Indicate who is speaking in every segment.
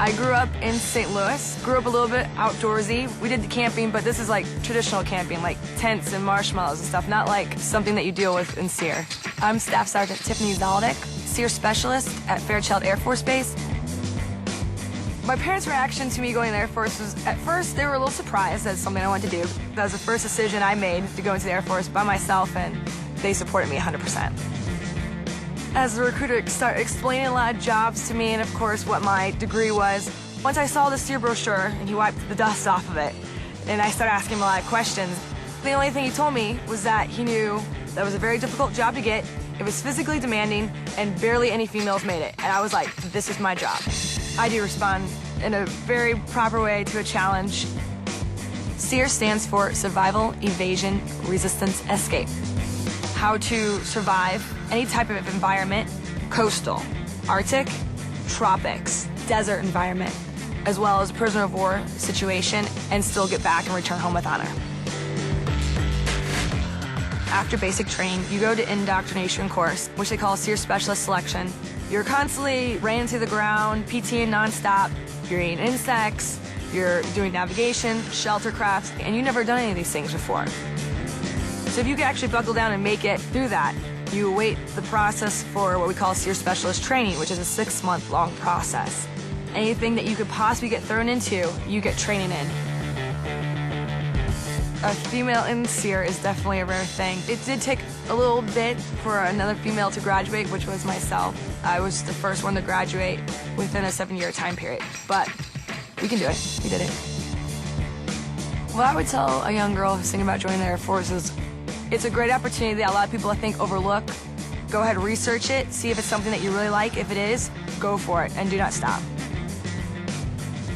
Speaker 1: I grew up in St. Louis, grew up a little bit outdoorsy. We did the camping, but this is like traditional camping, like tents and marshmallows and stuff, not like something that you deal with in SERE. I'm Staff Sergeant Tiffany Zaloudek, SERE Specialist at Fairchild Air Force Base. My parents' reaction to me going to the Air Force was, at first, they were a little surprised that it's something I wanted to do. That was the first decision I made to go into the Air Force by myself, and they supported me 100%. As the recruiter started explaining a lot of jobs to me and, of course, what my degree was, once I saw the SERE brochure and he wiped the dust off of it, and I started asking him a lot of questions, the only thing he told me was that he knew that was a very difficult job to get, it was physically demanding, and barely any females made it. And I was like, this is my job. I do respond in a very proper way to a challenge. SERE stands for Survival, Evasion, Resistance, Escape. How to survive any type of environment, coastal, Arctic, tropics, desert environment, as well as a prisoner of war situation, and still get back and return home with honor. After basic training, you go to indoctrination course, which they call SERE Specialist Selection. You're constantly ran to the ground, PTing nonstop, you're eating insects, you're doing navigation, shelter crafts, and you've never done any of these things before. So if you can actually buckle down and make it through that, you await the process for what we call SERE Specialist Training, which is a 6-month-long process. Anything that you could possibly get thrown into, you get training in. A female in SERE is definitely a rare thing. It did take a little bit for another female to graduate, which was myself. I was the first one to graduate within a 7-year time period, but we can do it. We did it. What I would tell a young girl who's thinking about joining the Air Force is it's a great opportunity that a lot of people, I think, overlook. Go ahead, research it, see if it's something that you really like. If it is, go for it, and do not stop.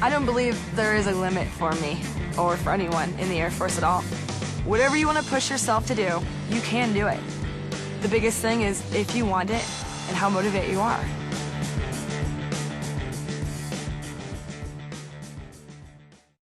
Speaker 1: I don't believe there is a limit for me or for anyone in the Air Force at all. Whatever you want to push yourself to do, you can do it. The biggest thing is if you want it and how motivated you are.